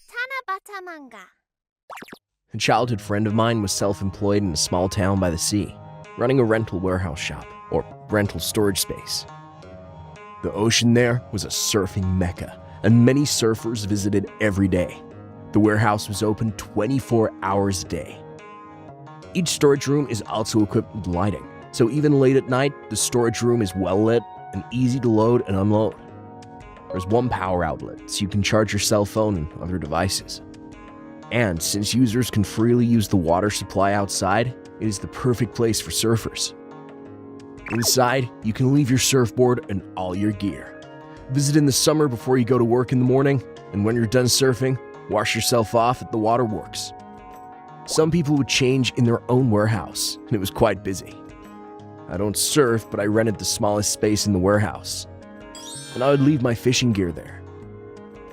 Tanabata Manga. A childhood friend of mine was self-employed in a small town by the sea, running a rental warehouse shop, or rental storage space. The ocean there was a surfing mecca, and many surfers visited every day. The warehouse was open 24 hours a day. Each storage room is also equipped with lighting, so even late at night, the storage room is well lit and easy to load and unload. There's one power outlet, so you can charge your cell phone and other devices. And since users can freely use the water supply outside, it is the perfect place for surfers. Inside, you can leave your surfboard and all your gear. Visit in the summer before you go to work in the morning, and when you're done surfing, wash yourself off at the waterworks. Some people would change in their own warehouse, and it was quite busy. I don't surf, but I rented the smallest space in the warehouse, and I would leave my fishing gear there.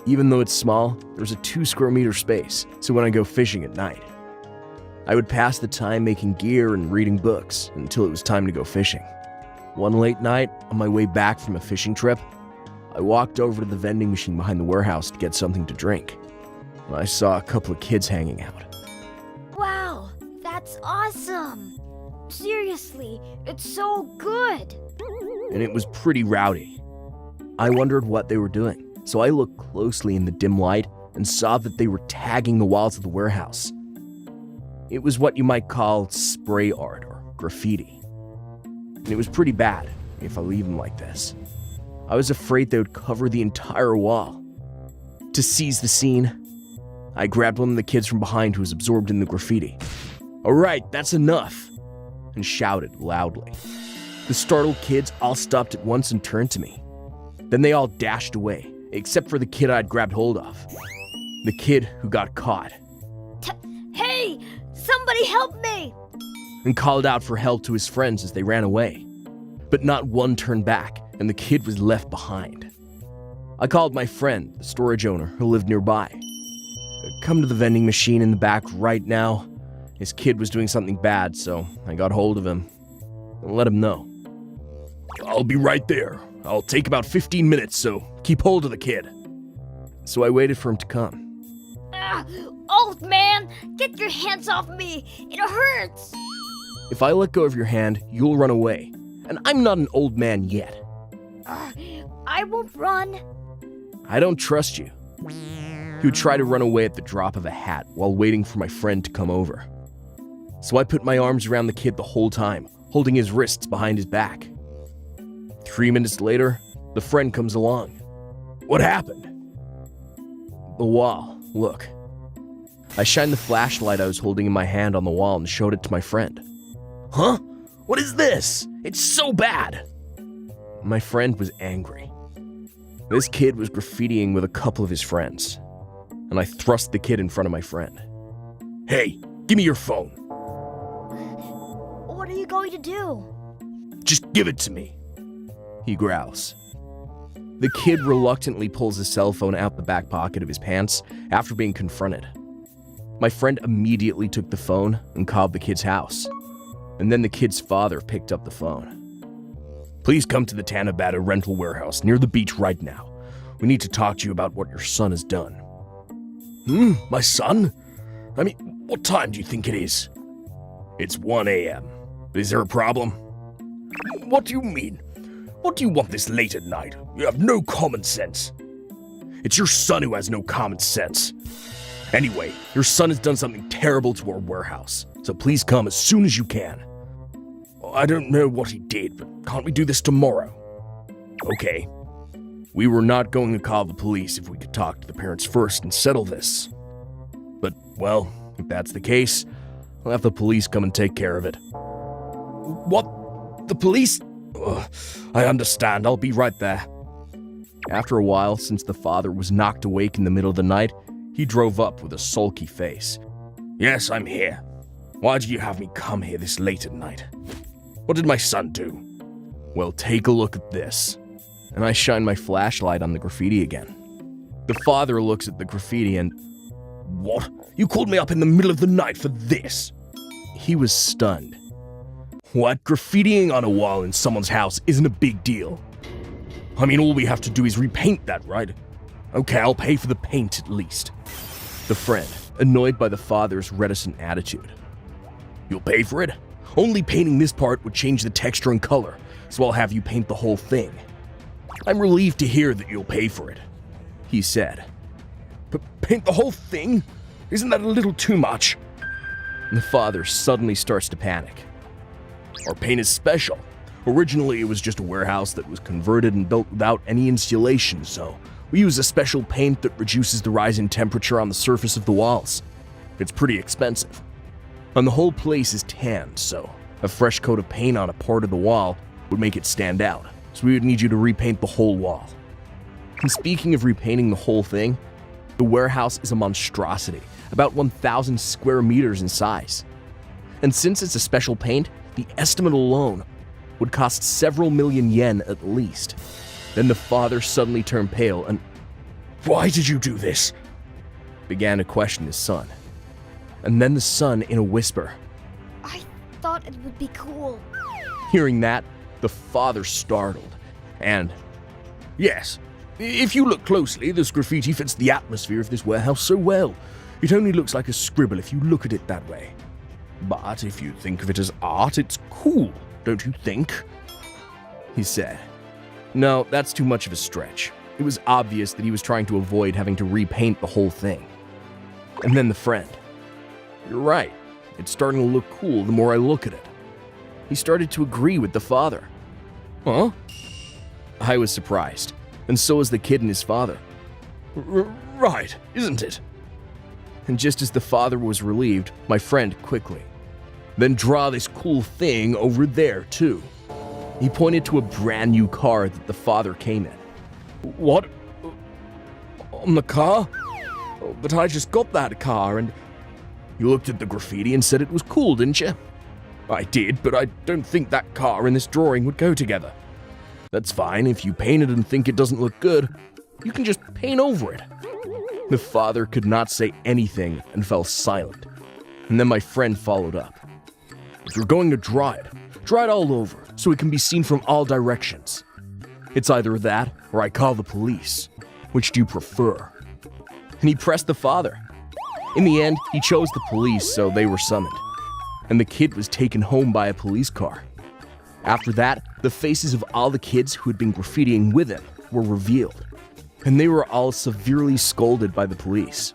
Even though it's small, there's a 2 square meter space, so when I go fishing at night, I would pass the time making gear and reading books until it was time to go fishing. One late night, on my way back from a fishing trip, I walked over to the vending machine behind the warehouse to get something to drink, and I saw a couple of kids hanging out. Wow, that's awesome! Seriously, it's so good! And it was pretty rowdy. I wondered what they were doing, so I looked closely in the dim light and saw that they were tagging the walls of the warehouse. It was what you might call spray art or graffiti. And it was pretty bad if I leave them like this. I was afraid they would cover the entire wall. To seize the scene, I grabbed one of the kids from behind who was absorbed in the graffiti. "All right, that's enough," and shouted loudly. The startled kids all stopped at once and turned to me. Then they all dashed away, except for the kid I'd grabbed hold of. The kid who got caught. Hey, somebody help me! And called out for help to his friends as they ran away. But not one turned back, and the kid was left behind. I called my friend, the storage owner, who lived nearby. "Come to the vending machine in the back right now." His kid was doing something bad, so I got hold of him and let him know. "I'll be right there. I'll take about 15 minutes, so keep hold of the kid." So I waited for him to come. Old man, get your hands off me! It hurts! If I let go of your hand, you'll run away. And I'm not an old man yet. I won't run. I don't trust you. He would try to run away at the drop of a hat while waiting for my friend to come over. So I put my arms around the kid the whole time, holding his wrists behind his back. 3 minutes later, the friend comes along. "What happened?" "The wall, look." I shined the flashlight I was holding in my hand on the wall and showed it to my friend. "Huh? What is this? It's so bad!" My friend was angry. This kid was graffitiing with a couple of his friends, and I thrust the kid in front of my friend. "Hey, give me your phone." What are you going to do? "Just give it to me," he growls. The kid reluctantly pulls his cell phone out the back pocket of his pants after being confronted. My friend immediately took the phone and called the kid's house, and then the kid's father picked up the phone. "Please come to the Tanabata rental warehouse near the beach right now. We need to talk to you about what your son has done." My son? I mean, what time do you think it is?" "It's 1 a.m. Is there a problem?" "What do you mean? What do you want this late at night? You have no common sense." "It's your son who has no common sense. Anyway, your son has done something terrible to our warehouse, so please come as soon as you can." "I don't know what he did, but can't we do this tomorrow?" "Okay." We were not going to call the police if we could talk to the parents first and settle this. But, well, if that's the case, I'll have the police come and take care of it. "What? The police? Ugh, I understand. I'll be right there." After a while, since the father was knocked awake in the middle of the night, he drove up with a sulky face. "Yes, I'm here. Why did you have me come here this late at night? What did my son do?" "Well, take a look at this." And I shine my flashlight on the graffiti again. The father looks at the graffiti and, "What? You called me up in the middle of the night for this?" He was stunned. "What? Graffitiing on a wall in someone's house isn't a big deal. I mean, all we have to do is repaint that, right? Okay, I'll pay for the paint at least." The friend, annoyed by the father's reticent attitude. You'll pay for it? Only painting this part would change the texture and color, so I'll have you paint the whole thing. I'm relieved to hear that you'll pay for it, he said. But paint the whole thing? Isn't that a little too much? The father suddenly starts to panic. Our paint is special. Originally, it was just a warehouse that was converted and built without any insulation, so we use a special paint that reduces the rise in temperature on the surface of the walls. It's pretty expensive. And the whole place is tanned, so a fresh coat of paint on a part of the wall would make it stand out, so we would need you to repaint the whole wall. And speaking of repainting the whole thing, the warehouse is a monstrosity, about 1,000 square meters in size. And since it's a special paint, the estimate alone would cost several million yen at least. Then the father suddenly turned pale and, "Why did you do this?" began to question his son. And then the son, in a whisper, I thought it would be cool. Hearing that, the father startled, and, "Yes, if you look closely, this graffiti fits the atmosphere of this warehouse so well. It only looks like a scribble if you look at it that way. But if you think of it as art, it's cool, don't you think?" he said. No, that's too much of a stretch. It was obvious that he was trying to avoid having to repaint the whole thing. And then the friend. "You're right. It's starting to look cool the more I look at it." He started to agree with the father. Huh? I was surprised, and so was the kid and his father. Right, isn't it? And just as the father was relieved, my friend quickly. Then draw this cool thing over there, too. He pointed to a brand new car that the father came in. What? On the car? But I just got that car and... You looked at the graffiti and said it was cool, didn't you? I did, but I don't think that car and this drawing would go together. That's fine, if you paint it and think it doesn't look good, you can just paint over it. The father could not say anything and fell silent. And then my friend followed up. If you're going to draw it all over so it can be seen from all directions. It's either that or I call the police. Which do you prefer? And he pressed the father. In the end, he chose the police, so they were summoned. And the kid was taken home by a police car. After that, the faces of all the kids who had been graffitiing with him were revealed. And they were all severely scolded by the police.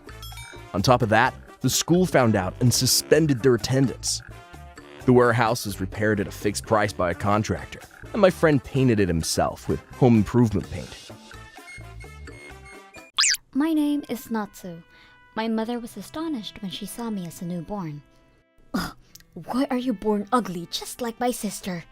On top of that, the school found out and suspended their attendance. The warehouse was repaired at a fixed price by a contractor, and my friend painted it himself with home improvement paint. My name is Natsu. My mother was astonished when she saw me as a newborn. Ugh, why are you born ugly, just like my sister?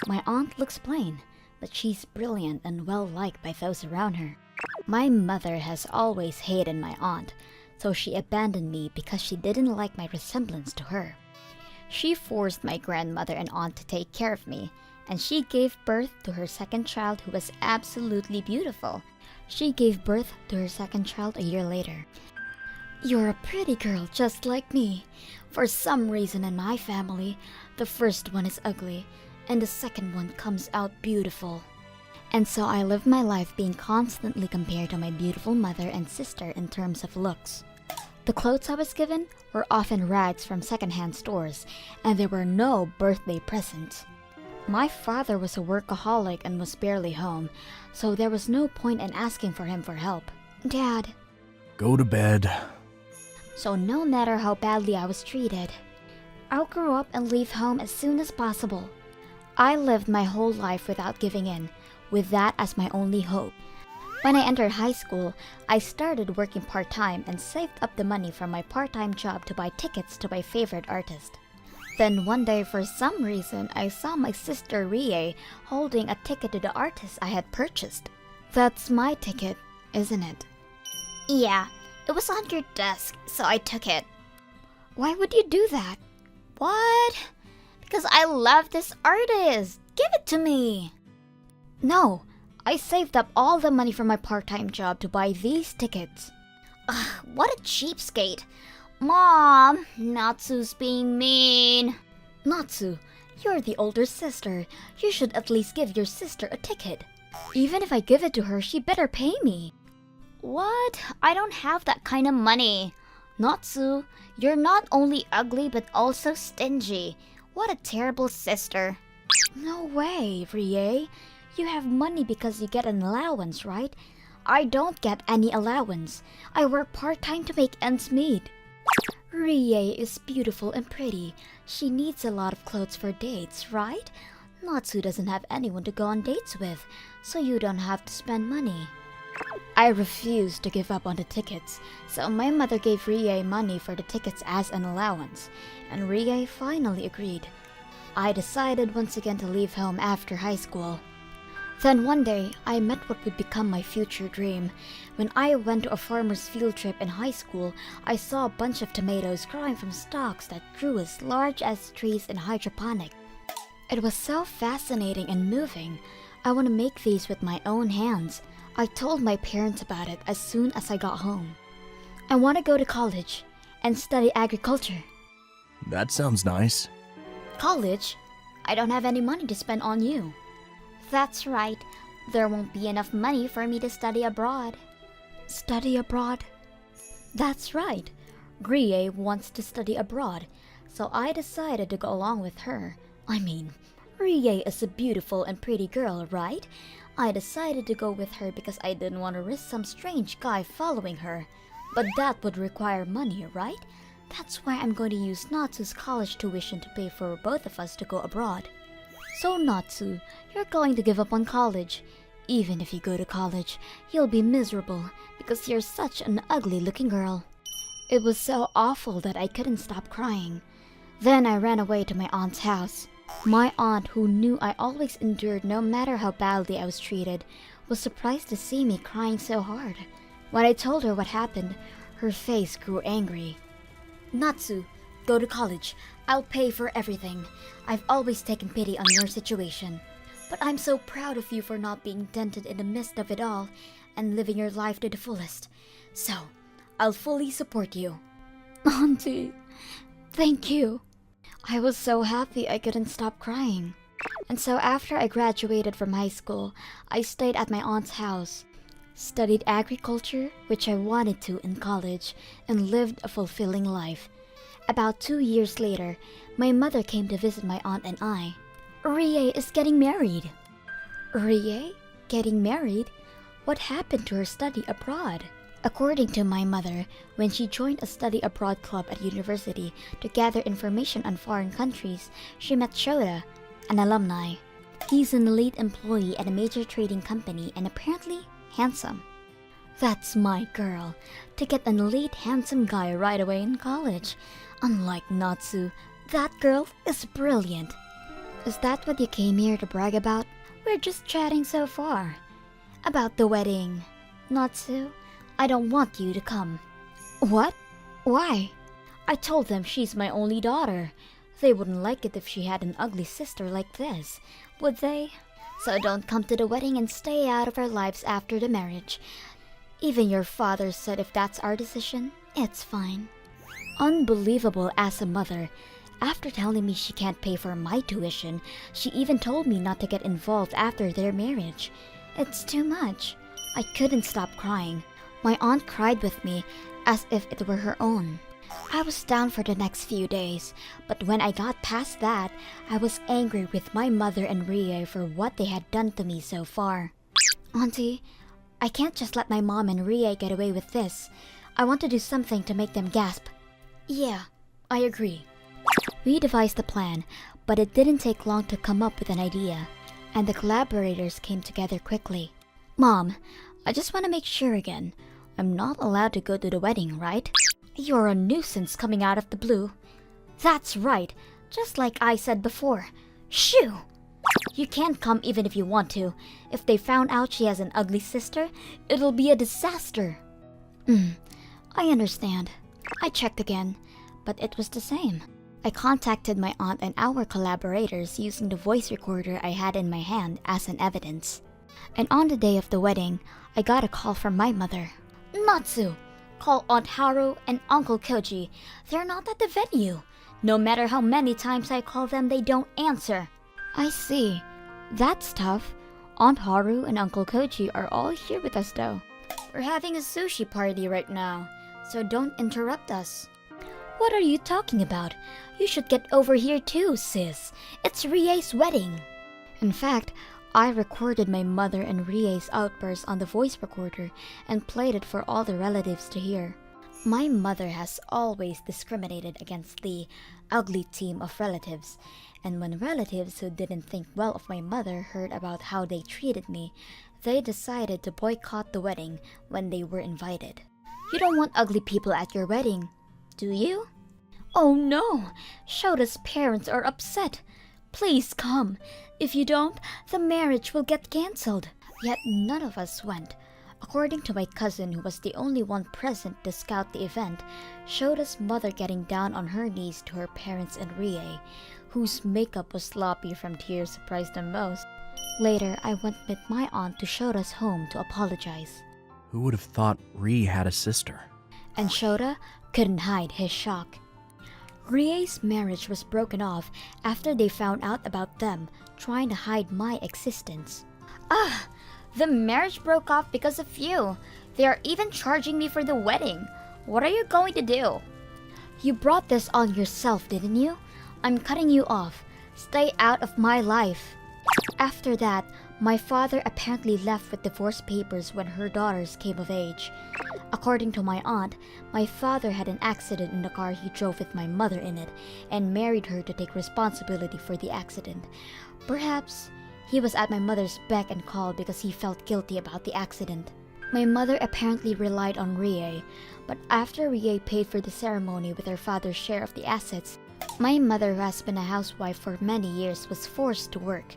My aunt looks plain, but she's brilliant and well-liked by those around her. My mother has always hated my aunt, so she abandoned me because she didn't like my resemblance to her. She forced my grandmother and aunt to take care of me, and she gave birth to her second child who was absolutely beautiful. She gave birth to her second child a year later. You're a pretty girl just like me. For some reason in my family, the first one is ugly, and the second one comes out beautiful. And so I live my life being constantly compared to my beautiful mother and sister in terms of looks. The clothes I was given were often rags from secondhand stores, and there were no birthday presents. My father was a workaholic and was barely home, so there was no point in asking for him for help. Dad. Go to bed. So no matter how badly I was treated, I'll grow up and leave home as soon as possible. I lived my whole life without giving in, with that as my only hope. When I entered high school, I started working part-time and saved up the money from my part-time job to buy tickets to my favorite artist. Then one day, for some reason, I saw my sister Rie holding a ticket to the artist I had purchased. That's my ticket, isn't it? Yeah, it was on your desk, so I took it. Why would you do that? What? Because I love this artist. Give it to me. No, I saved up all the money from my part-time job to buy these tickets. Ugh, what a cheapskate. Mom, Natsu's being mean. Natsu, you're the older sister. You should at least give your sister a ticket. Even if I give it to her, she better pay me. What? I don't have that kind of money. Natsu, you're not only ugly but also stingy. What a terrible sister. No way, Rie. You have money because you get an allowance, right? I don't get any allowance. I work part-time to make ends meet. Rie is beautiful and pretty. She needs a lot of clothes for dates, right? Natsu doesn't have anyone to go on dates with, so you don't have to spend money. I refused to give up on the tickets, so my mother gave Rie money for the tickets as an allowance, and Rie finally agreed. I decided once again to leave home after high school. Then one day, I met what would become my future dream. When I went to a farmer's field trip in high school, I saw a bunch of tomatoes growing from stalks that grew as large as trees in hydroponic. It was so fascinating and moving. I want to make these with my own hands. I told my parents about it as soon as I got home. I want to go to college and study agriculture. That sounds nice. College? I don't have any money to spend on you. That's right. There won't be enough money for me to study abroad. Study abroad? That's right. Rie wants to study abroad, so I decided to go along with her. I mean, Rie is a beautiful and pretty girl, right? I decided to go with her because I didn't want to risk some strange guy following her. But that would require money, right? That's why I'm going to use Natsu's college tuition to pay for both of us to go abroad. So Natsu, you're going to give up on college. Even if you go to college, you'll be miserable because you're such an ugly-looking girl. It was so awful that I couldn't stop crying. Then I ran away to my aunt's house. My aunt, who knew I always endured no matter how badly I was treated, was surprised to see me crying so hard. When I told her what happened, her face grew angry. Natsu, go to college. I'll pay for everything. I've always taken pity on your situation. But I'm so proud of you for not being dented in the midst of it all and living your life to the fullest. So, I'll fully support you. Auntie, thank you. I was so happy I couldn't stop crying. And so after I graduated from high school, I stayed at my aunt's house, studied agriculture, which I wanted to in college, and lived a fulfilling life. About 2 years later, my mother came to visit my aunt and I. Rie is getting married. Rie? Getting married? What happened to her study abroad? According to my mother, when she joined a study abroad club at university to gather information on foreign countries, she met Shota, an alumni. He's an elite employee at a major trading company and apparently handsome. That's my girl, to get an elite handsome guy right away in college. Unlike Natsu, that girl is brilliant. Is that what you came here to brag about? We're just chatting so far. About the wedding. Natsu, I don't want you to come. What? Why? I told them she's my only daughter. They wouldn't like it if she had an ugly sister like this, would they? So don't come to the wedding and stay out of our lives after the marriage. Even your father said if that's our decision, it's fine. Unbelievable as a mother. After telling me she can't pay for my tuition, she even told me not to get involved after their marriage. It's too much. I couldn't stop crying. My aunt cried with me as if it were her own. I was down for the next few days, but when I got past that, I was angry with my mother and Rie for what they had done to me so far. Auntie, I can't just let my mom and Rie get away with this. I want to do something to make them gasp. Yeah, I agree. We devised a plan, but it didn't take long to come up with an idea, and the collaborators came together quickly. Mom, I just want to make sure again. I'm not allowed to go to the wedding, right? You're a nuisance coming out of the blue. That's right, just like I said before. Shoo! You can't come even if you want to. If they found out she has an ugly sister, it'll be a disaster. I understand. I checked again, but it was the same. I contacted my aunt and our collaborators using the voice recorder I had in my hand as an evidence. And on the day of the wedding, I got a call from my mother. Natsu! Call Aunt Haru and Uncle Koji. They're not at the venue. No matter how many times I call them, they don't answer. I see. That's tough. Aunt Haru and Uncle Koji are all here with us though. We're having a sushi party right now. so don't interrupt us. What are you talking about? You should get over here too, sis. It's Rie's wedding. In fact, I recorded my mother and Rie's outburst on the voice recorder and played it for all the relatives to hear. My mother has always discriminated against the ugly team of relatives, and when relatives who didn't think well of my mother heard about how they treated me, they decided to boycott the wedding when they were invited. You don't want ugly people at your wedding, do you? Oh no! Shota's parents are upset. Please come. If you don't, the marriage will get cancelled. Yet none of us went. According to my cousin, who was the only one present to scout the event, Shota's mother getting down on her knees to her parents and Rie, whose makeup was sloppy from tears, surprised them most. Later, I went with my aunt to Shota's home to apologize. Who would have thought Rie had a sister? And Shota couldn't hide his shock. Rie's marriage was broken off after they found out about them trying to hide my existence. The marriage broke off because of you. They are even charging me for the wedding. What are you going to do? You brought this on yourself, didn't you? I'm cutting you off. Stay out of my life. After that, my father apparently left with divorce papers when her daughters came of age. According to my aunt, my father had an accident in the car he drove with my mother in it and married her to take responsibility for the accident. Perhaps he was at my mother's beck and call because he felt guilty about the accident. My mother apparently relied on Rie, but after Rie paid for the ceremony with her father's share of the assets, my mother, who has been a housewife for many years, was forced to work.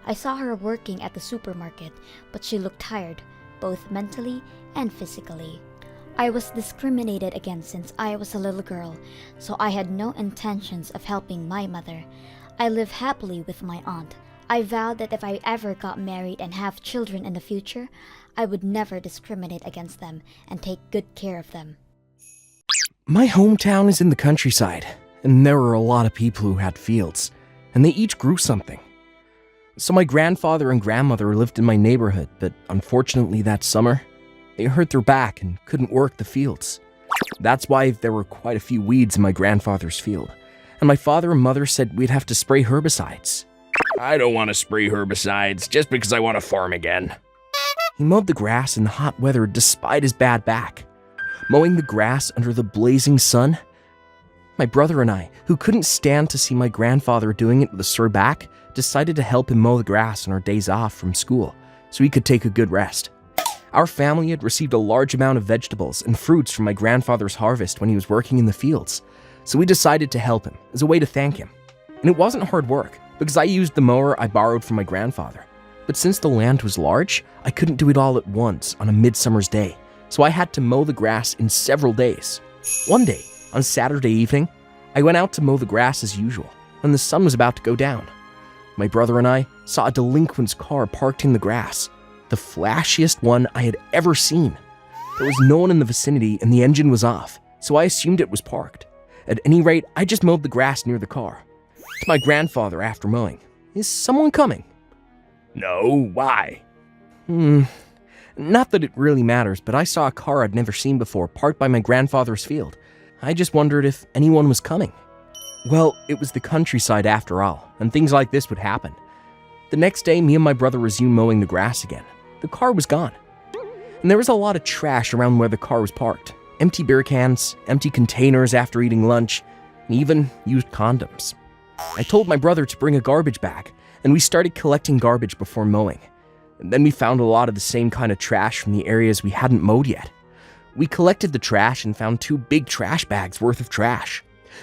I saw her working at the supermarket, but she looked tired, both mentally and physically. I was discriminated against since I was a little girl, so I had no intentions of helping my mother. I live happily with my aunt. I vowed that if I ever got married and have children in the future, I would never discriminate against them and take good care of them. My hometown is in the countryside, and there were a lot of people who had fields, and they each grew something. So my grandfather and grandmother lived in my neighborhood, but unfortunately that summer, they hurt their back and couldn't work the fields. That's why there were quite a few weeds in my grandfather's field, and my father and mother said we'd have to spray herbicides. I don't want to spray herbicides just because I want to farm again. He mowed the grass in the hot weather despite his bad back. Mowing the grass under the blazing sun. My brother and I, who couldn't stand to see my grandfather doing it with a sore back, decided to help him mow the grass on our days off from school so he could take a good rest. Our family had received a large amount of vegetables and fruits from my grandfather's harvest when he was working in the fields, so we decided to help him as a way to thank him. And it wasn't hard work, because I used the mower I borrowed from my grandfather. But since the land was large, I couldn't do it all at once on a midsummer's day, so I had to mow the grass in several days. One day, on Saturday evening, I went out to mow the grass as usual, when the sun was about to go down. My brother and I saw a delinquent's car parked in the grass, the flashiest one I had ever seen. There was no one in the vicinity and the engine was off, so I assumed it was parked. At any rate, I just mowed the grass near the car. To my grandfather after mowing, "Is someone coming?" No, why? Not that it really matters, but I saw a car I'd never seen before parked by my grandfather's field. I just wondered if anyone was coming. Well, it was the countryside after all, and things like this would happen. The next day, me and my brother resumed mowing the grass again. The car was gone. And there was a lot of trash around where the car was parked. Empty beer cans, empty containers after eating lunch, and even used condoms. I told my brother to bring a garbage bag, and we started collecting garbage before mowing. And then we found a lot of the same kind of trash from the areas we hadn't mowed yet. We collected the trash and found 2 big trash bags worth of trash.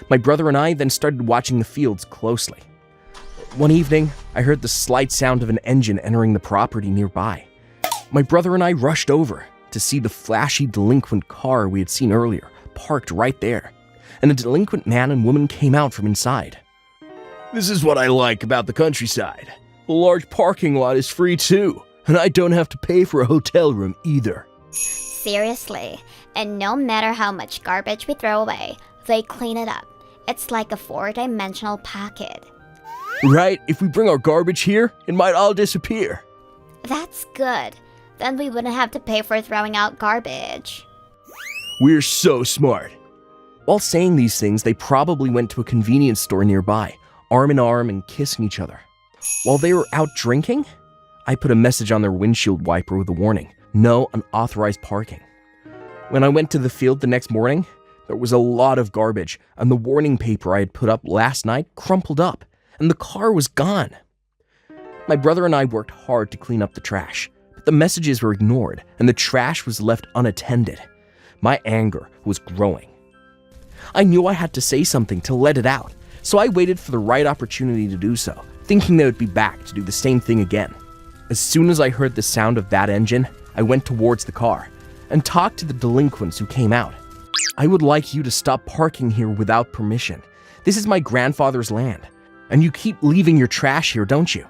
My brother and I then started watching the fields closely. One evening, I heard the slight sound of an engine entering the property nearby. My brother and I rushed over to see the flashy delinquent car we had seen earlier, parked right there, and a delinquent man and woman came out from inside. This is what I like about the countryside. The large parking lot is free too, and I don't have to pay for a hotel room either. Seriously, and no matter how much garbage we throw away, they clean it up. It's like a 4-dimensional pocket. Right, if we bring our garbage here, it might all disappear. That's good. Then we wouldn't have to pay for throwing out garbage. We're so smart. While saying these things, they probably went to a convenience store nearby, arm in arm and kissing each other. While they were out drinking, I put a message on their windshield wiper with a warning, no unauthorized parking. When I went to the field the next morning, there was a lot of garbage, and the warning paper I had put up last night crumpled up, and the car was gone. My brother and I worked hard to clean up the trash, but the messages were ignored, and the trash was left unattended. My anger was growing. I knew I had to say something to let it out, so I waited for the right opportunity to do so, thinking they would be back to do the same thing again. As soon as I heard the sound of that engine, I went towards the car and talked to the delinquents who came out. I would like you to stop parking here without permission. This is my grandfather's land, and you keep leaving your trash here, don't you?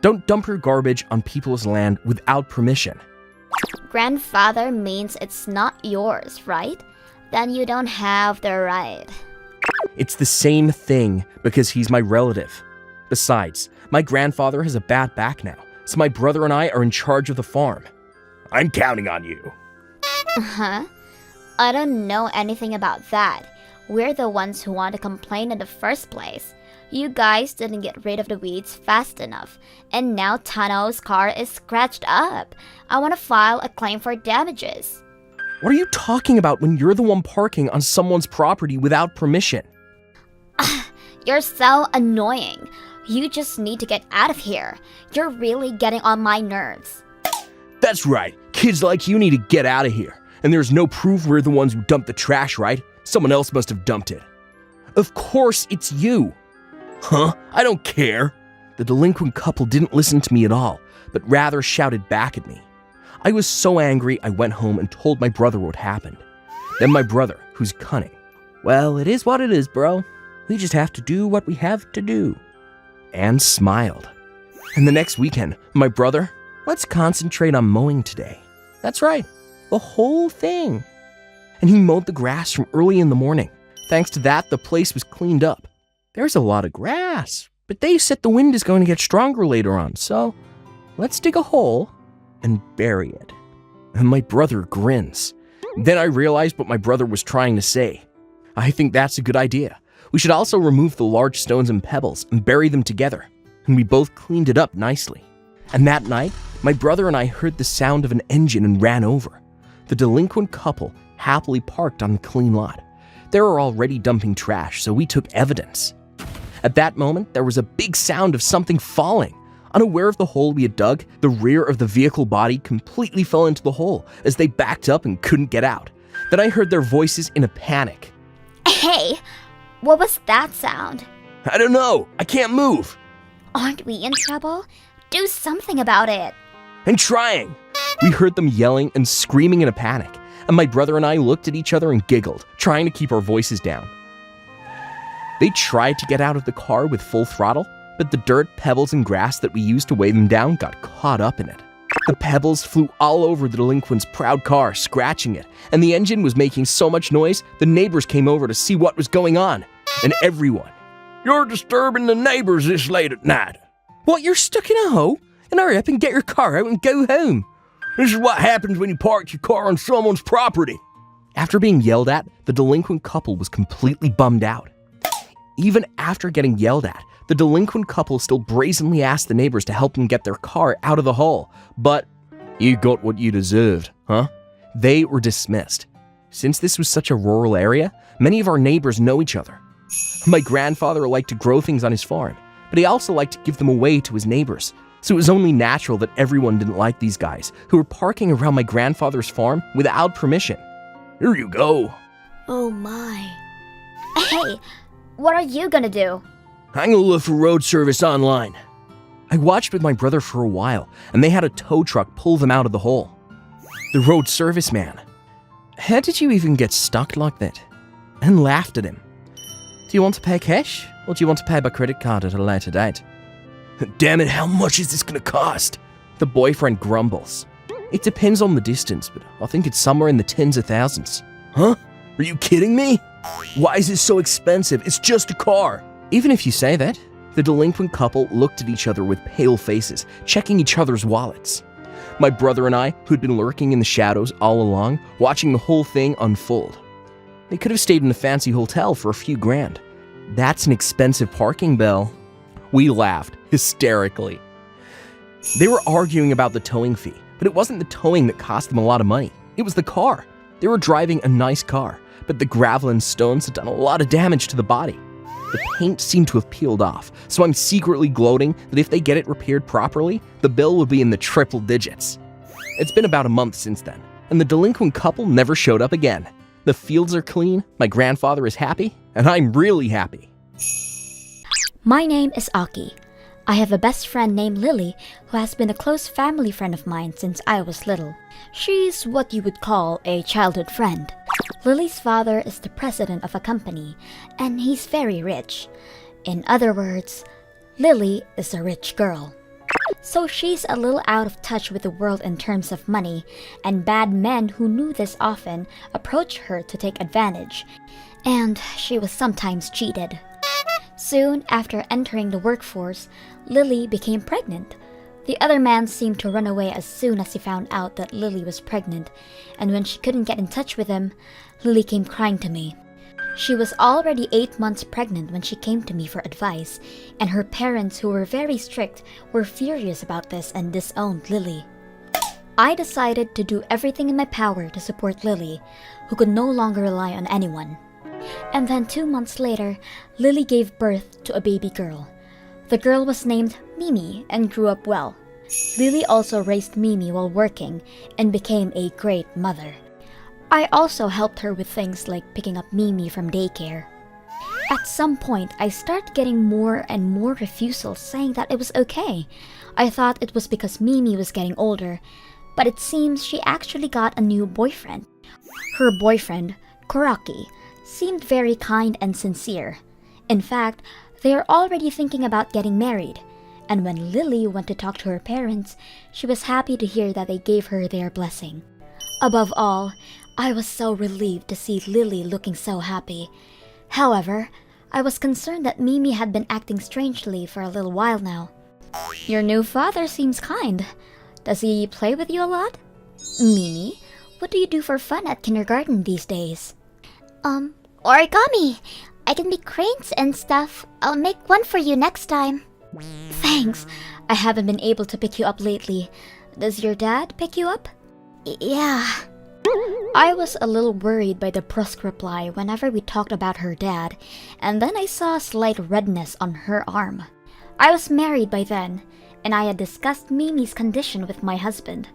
Don't dump your garbage on people's land without permission. Grandfather means it's not yours, right? Then you don't have the right. It's the same thing because he's my relative. Besides, my grandfather has a bad back now, so my brother and I are in charge of the farm. I'm counting on you. Huh? I don't know anything about that. We're the ones who want to complain in the first place. You guys didn't get rid of the weeds fast enough, and now Tano's car is scratched up. I want to file a claim for damages. What are you talking about when you're the one parking on someone's property without permission? You're so annoying. You just need to get out of here. You're really getting on my nerves. That's right. Kids like you need to get out of here. And there's no proof we're the ones who dumped the trash, right? Someone else must have dumped it. Of course it's you. Huh? I don't care. The delinquent couple didn't listen to me at all, but rather shouted back at me. I was so angry I went home and told my brother what happened. Then my brother, who's cunning, "Well, it is what it is, bro. We just have to do what we have to do," and smiled. And the next weekend, my brother, "Let's concentrate on mowing today." That's right, the whole thing. And he mowed the grass from early in the morning. Thanks to that, the place was cleaned up. There's a lot of grass, but they said the wind is going to get stronger later on, so let's dig a hole and bury it. And my brother grins. Then I realized what my brother was trying to say. I think that's a good idea. We should also remove the large stones and pebbles and bury them together. And we both cleaned it up nicely. And that night, my brother and I heard the sound of an engine and ran over. The delinquent couple happily parked on the clean lot. They were already dumping trash, so we took evidence. At that moment, there was a big sound of something falling. Unaware of the hole we had dug, the rear of the vehicle body completely fell into the hole as they backed up and couldn't get out. Then I heard their voices in a panic. Hey, what was that sound? I don't know. I can't move. Aren't we in trouble? Do something about it. I'm trying. We heard them yelling and screaming in a panic, and my brother and I looked at each other and giggled, trying to keep our voices down. They tried to get out of the car with full throttle, but the dirt, pebbles, and grass that we used to weigh them down got caught up in it. The pebbles flew all over the delinquent's proud car, scratching it, and the engine was making so much noise, the neighbors came over to see what was going on. And everyone, You're disturbing the neighbors this late at night. "What, you're stuck in a hole? Then hurry up and get your car out and go home." This is what happens when you park your car on someone's property. After being yelled at, the delinquent couple was completely bummed out. Even after getting yelled at, the delinquent couple still brazenly asked the neighbors to help them get their car out of the hole. But You got what you deserved, huh? they were dismissed. Since this was such a rural area, many of our neighbors know each other. My grandfather liked to grow things on his farm, but he also liked to give them away to his neighbors. So it was only natural that everyone didn't like these guys who were parking around my grandfather's farm without permission. Here you go. Oh my. Hey, what are you gonna do? I'm gonna look for road service online. I watched with my brother for a while, and they had a tow truck pull them out of the hole. The road service man, "How did you even get stuck like that?" and laughed at him. "Do you want to pay cash, or do you want to pay by credit card at a later date?" Damn it, how much is this gonna cost? The boyfriend grumbles. "It depends on the distance, but I think it's somewhere in the tens of thousands." Huh? Are you kidding me? Why is this so expensive? It's just a car. Even if you say that, the delinquent couple looked at each other with pale faces, checking each other's wallets. My brother and I, who'd been lurking in the shadows all along, watching the whole thing unfold. They could have stayed in a fancy hotel for a few grand. That's an expensive parking bell. We laughed hysterically. They were arguing about the towing fee, but it wasn't the towing that cost them a lot of money. It was the car. They were driving a nice car, but the gravel and stones had done a lot of damage to the body. The paint seemed to have peeled off, so I'm secretly gloating that if they get it repaired properly, the bill will be in the triple digits. It's been about a month since then, and the delinquent couple never showed up again. The fields are clean, my grandfather is happy, and I'm really happy. My name is Aki. I have a best friend named Lily who has been a close family friend of mine since I was little. She's what you would call a childhood friend. Lily's father is the president of a company, and he's very rich. In other words, Lily is a rich girl. So she's a little out of touch with the world in terms of money, and bad men who knew this often approach her to take advantage, and she was sometimes cheated. Soon after entering the workforce, Lily became pregnant. The other man seemed to run away as soon as he found out that Lily was pregnant, and when she couldn't get in touch with him, Lily came crying to me. She was already 8 months pregnant when she came to me for advice, and her parents, who were very strict, were furious about this and disowned Lily. I decided to do everything in my power to support Lily, who could no longer rely on anyone. And then 2 months later, Lily gave birth to a baby girl. The girl was named Mimi and grew up well. Lily also raised Mimi while working and became a great mother. I also helped her with things like picking up Mimi from daycare. At some point, I started getting more and more refusals saying that it was okay. I thought it was because Mimi was getting older, but it seems she actually got a new boyfriend. Her boyfriend, Koraki, seemed very kind and sincere. In fact, they are already thinking about getting married, and when Lily went to talk to her parents, she was happy to hear that they gave her their blessing. Above all, I was so relieved to see Lily looking so happy. However, I was concerned that Mimi had been acting strangely for a little while now. Your new father seems kind. Does he play with you a lot? Mimi, what do you do for fun at kindergarten these days? Origami. I can make cranes and stuff. I'll make one for you next time. Thanks. I haven't been able to pick you up lately. Does your dad pick you up? Yeah. I was a little worried by the brusque reply whenever we talked about her dad, and then I saw a slight redness on her arm. I was married by then, and I had discussed Mimi's condition with my husband.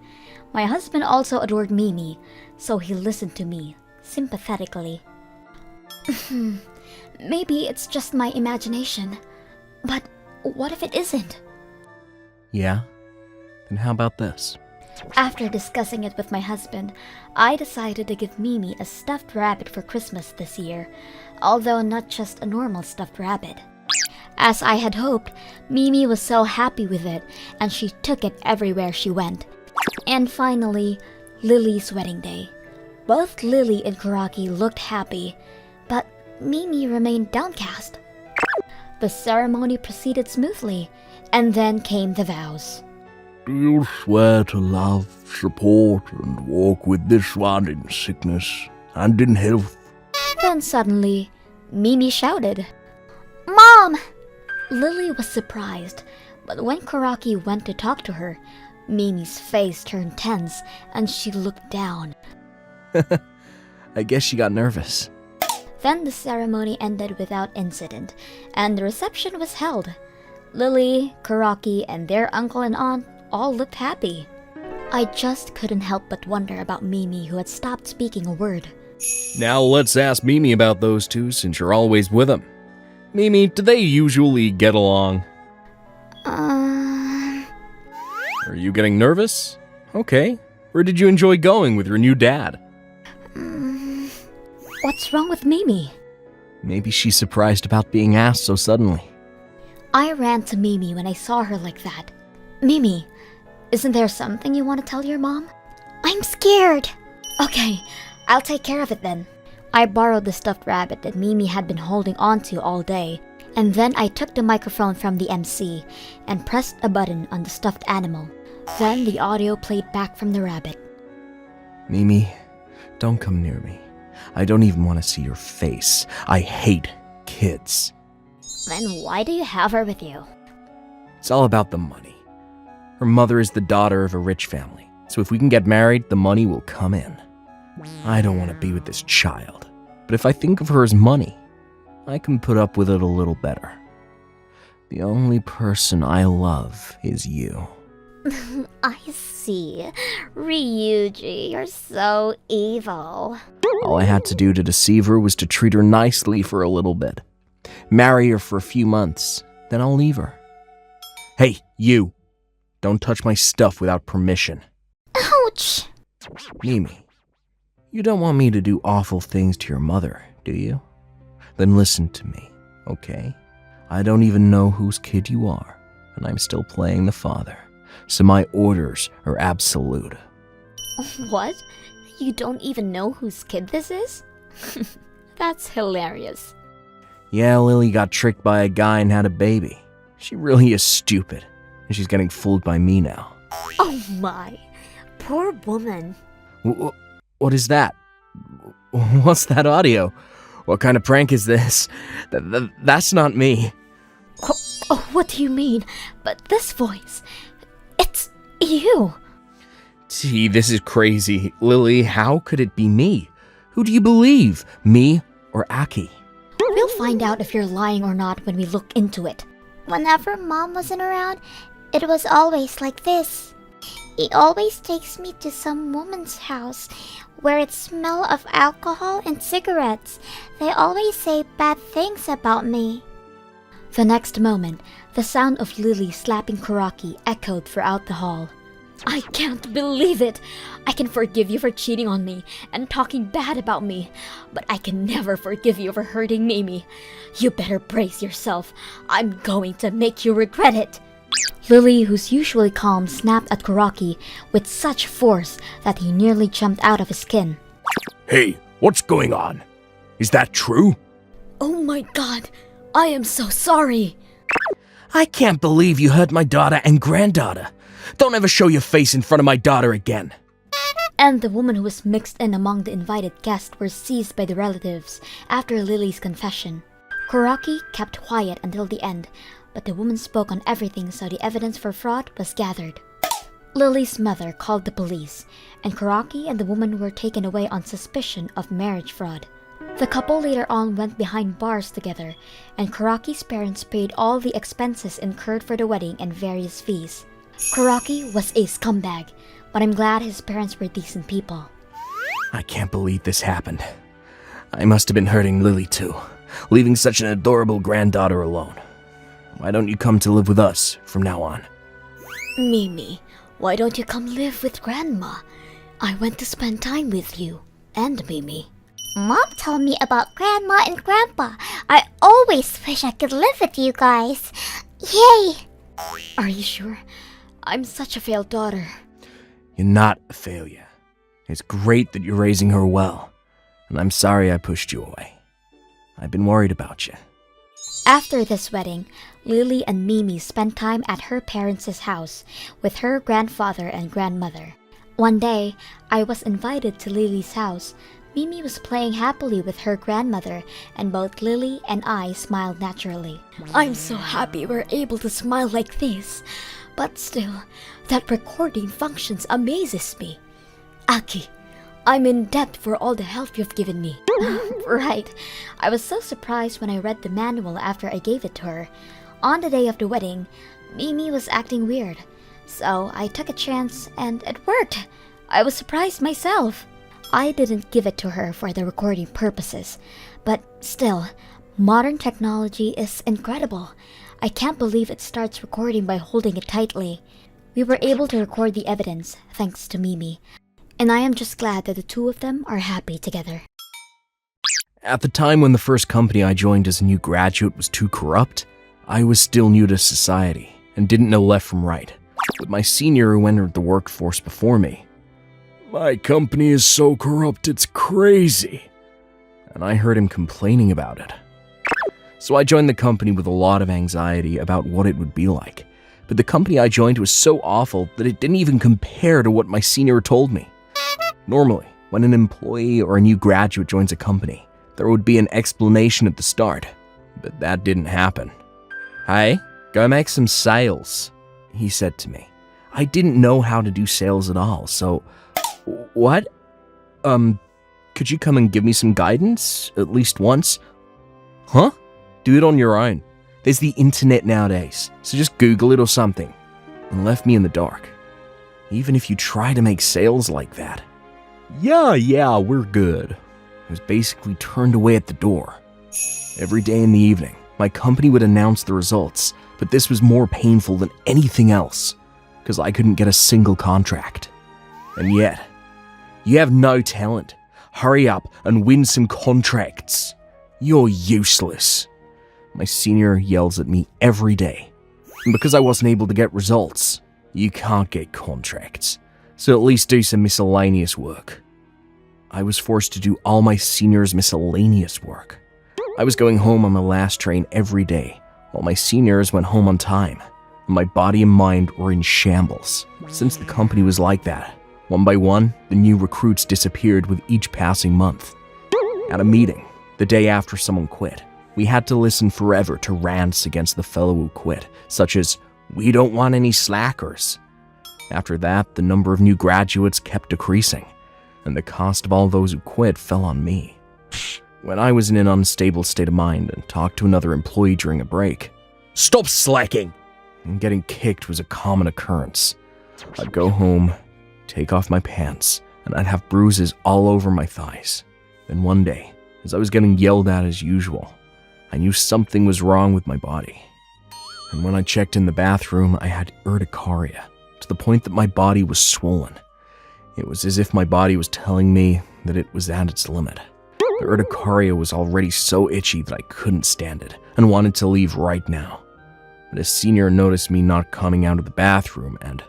My husband also adored Mimi, so he listened to me, sympathetically. Maybe it's just my imagination, but what if it isn't? Yeah? Then how about this? After discussing it with my husband, I decided to give Mimi a stuffed rabbit for Christmas this year, although not just a normal stuffed rabbit. As I had hoped, Mimi was so happy with it, and she took it everywhere she went. And finally, Lily's wedding day. Both Lily and Kuraki looked happy, but Mimi remained downcast. The ceremony proceeded smoothly, and then came the vows. Do you swear to love, support, and walk with this one in sickness and in health? Then suddenly, Mimi shouted. Mom! Lily was surprised, but when Kuraki went to talk to her, Mimi's face turned tense and she looked down. I guess she got nervous. Then the ceremony ended without incident, and the reception was held. Lily, Kuraki, and their uncle and aunt all looked happy. I just couldn't help but wonder about Mimi, who had stopped speaking a word. Now let's ask Mimi about those two since you're always with them. Mimi, do they usually get along? Are you getting nervous? Okay. Where did you enjoy going with your new dad? What's wrong with Mimi? Maybe she's surprised about being asked so suddenly. I ran to Mimi when I saw her like that. Mimi, isn't there something you want to tell your mom? I'm scared. Okay, I'll take care of it then. I borrowed the stuffed rabbit that Mimi had been holding onto all day, and then I took the microphone from the MC and pressed a button on the stuffed animal. Then the audio played back from the rabbit. Mimi, don't come near me. I don't even want to see your face. I hate kids. Then why do you have her with you? It's all about the money. Her mother is the daughter of a rich family, so if we can get married, the money will come in. I don't want to be with this child, but if I think of her as money, I can put up with it a little better. The only person I love is you. I see. Ryuji, you're so evil. All I had to do to deceive her was to treat her nicely for a little bit. Marry her for a few months, then I'll leave her. Hey, you! Don't touch my stuff without permission. Ouch! Mimi, you don't want me to do awful things to your mother, do you? Then listen to me, okay? I don't even know whose kid you are, and I'm still playing the father, so my orders are absolute. What? You don't even know whose kid this is? That's hilarious. Yeah, Lily got tricked by a guy and had a baby. She really is stupid, and she's getting fooled by me now. Oh my. Poor woman. What is that? What's that audio? What kind of prank is this? That's not me. Oh, what do you mean? But this voice, it's you. Gee, this is crazy. Lily, how could it be me? Who do you believe? Me or Aki? We'll find out if you're lying or not when we look into it. Whenever Mom wasn't around, it was always like this. He always takes me to some woman's house where it smells of alcohol and cigarettes. They always say bad things about me. The next moment, the sound of Lily slapping Kuraki echoed throughout the hall. I can't believe it! I can forgive you for cheating on me and talking bad about me, but I can never forgive you for hurting Mimi. You better brace yourself. I'm going to make you regret it. Lily, who's usually calm, snapped at Kuraki with such force that he nearly jumped out of his skin. Hey, what's going on? Is that true? Oh my god, I am so sorry. I can't believe you hurt my daughter and granddaughter. Don't ever show your face in front of my daughter again. And the woman who was mixed in among the invited guests were seized by the relatives after Lily's confession. Kuraki kept quiet until the end, but the woman spoke on everything, so the evidence for fraud was gathered. Lily's mother called the police, and Kuraki and the woman were taken away on suspicion of marriage fraud. The couple later on went behind bars together, and Kuraki's parents paid all the expenses incurred for the wedding and various fees. Kuraki was a scumbag, but I'm glad his parents were decent people. I can't believe this happened. I must have been hurting Lily too, leaving such an adorable granddaughter alone. Why don't you come to live with us from now on? Mimi, why don't you come live with Grandma? I want to spend time with you and Mimi. Mom told me about Grandma and Grandpa. I always wish I could live with you guys. Yay! Are you sure? I'm such a failed daughter. You're not a failure. It's great that you're raising her well, and I'm sorry I pushed you away. I've been worried about you. After this wedding, Lily and Mimi spent time at her parents' house with her grandfather and grandmother. One day, I was invited to Lily's house. Mimi was playing happily with her grandmother, and both Lily and I smiled naturally. I'm so happy we're able to smile like this. But still, that recording functions amazes me. Aki, I'm in debt for all the help you've given me. Right. I was so surprised when I read the manual after I gave it to her. On the day of the wedding, Mimi was acting weird. So I took a chance and it worked. I was surprised myself. I didn't give it to her for the recording purposes. But still, modern technology is incredible. I can't believe it starts recording by holding it tightly. We were able to record the evidence thanks to Mimi. And I am just glad that the two of them are happy together. At the time when the first company I joined as a new graduate was too corrupt, I was still new to society and didn't know left from right. But my senior who entered the workforce before me, My company is so corrupt, it's crazy. and I heard him complaining about it. So I joined the company with a lot of anxiety about what it would be like. but the company I joined was so awful that it didn't even compare to what my senior told me. Normally, when an employee or a new graduate joins a company, there would be an explanation at the start, but that didn't happen. "Hey, go make some sales," he said to me. I didn't know how to do sales at all, so... "What? Could you come and give me some guidance, at least once?" "Huh? Do it on your own. There's the internet nowadays, so just Google it or something." And left me in the dark. Even if you try to make sales like that. Yeah, we're good. I was basically turned away at the door. Every day in the evening, my company would announce the results, but this was more painful than anything else, because I couldn't get a single contract. And yet, "You have no talent. Hurry up and win some contracts. You're useless." My senior yells at me every day. And because I wasn't able to get results, "You can't get contracts, so at least do some miscellaneous work." I was forced to do all my senior's miscellaneous work. I was going home on the last train every day, while my seniors went home on time, and my body and mind were in shambles. Since the company was like that, one by one, the new recruits disappeared with each passing month. At a meeting, the day after someone quit, we had to listen forever to rants against the fellow who quit, such as, "We don't want any slackers." After that, the number of new graduates kept decreasing, and the cost of all those who quit fell on me. When I was in an unstable state of mind and talked to another employee during a break, "Stop slacking!" and getting kicked was a common occurrence. I'd go home, take off my pants, and I'd have bruises all over my thighs. Then one day, as I was getting yelled at as usual, I knew something was wrong with my body. And when I checked in the bathroom, I had urticaria, to the point that my body was swollen. It was as if my body was telling me that it was at its limit. The urticaria was already so itchy that I couldn't stand it, and wanted to leave right now. But a senior noticed me not coming out of the bathroom and,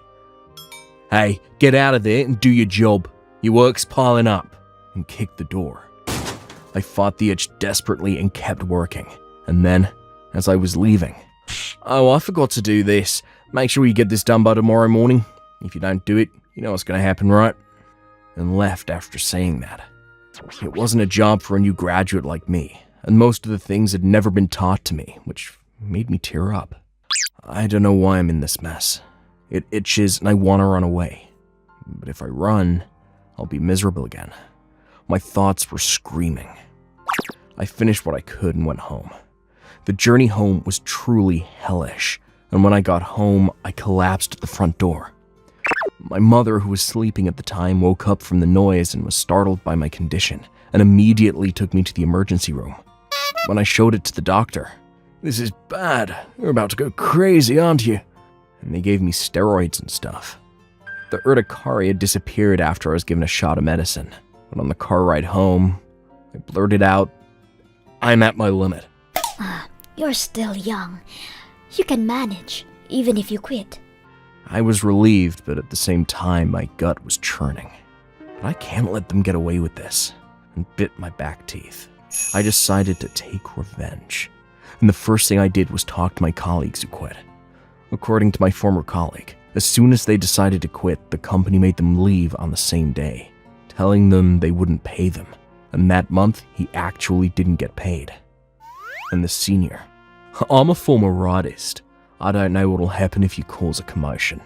"Hey, get out of there and do your job. Your work's piling up," and kicked the door. I fought the itch desperately and kept working. And then, as I was leaving, "Oh, I forgot to do this. Make sure you get this done by tomorrow morning. If you don't do it, you know what's going to happen, right?" And left after saying that. It wasn't a job for a new graduate like me, and most of the things had never been taught to me, which made me tear up. I don't know why I'm in this mess. It itches and I want to run away. But if I run, I'll be miserable again. My thoughts were screaming. I finished what I could and went home. The journey home was truly hellish, and when I got home, I collapsed at the front door. My mother, who was sleeping at the time, woke up from the noise and was startled by my condition, and immediately took me to the emergency room. When I showed it to the doctor, "This is bad. You're about to go crazy, aren't you?" And they gave me steroids and stuff. The urticaria disappeared after I was given a shot of medicine, but on the car ride home, I blurted out, "I'm at my limit." You're still young. You can manage, even if you quit. I was relieved, but at the same time, my gut was churning. But I can't let them get away with this, and bit my back teeth. I decided to take revenge, and the first thing I did was talk to my colleagues who quit. According to my former colleague, as soon as they decided to quit, the company made them leave on the same day, telling them they wouldn't pay them, and that month he actually didn't get paid. And the senior, "I'm a former artist. I don't know what'll happen if you cause a commotion,"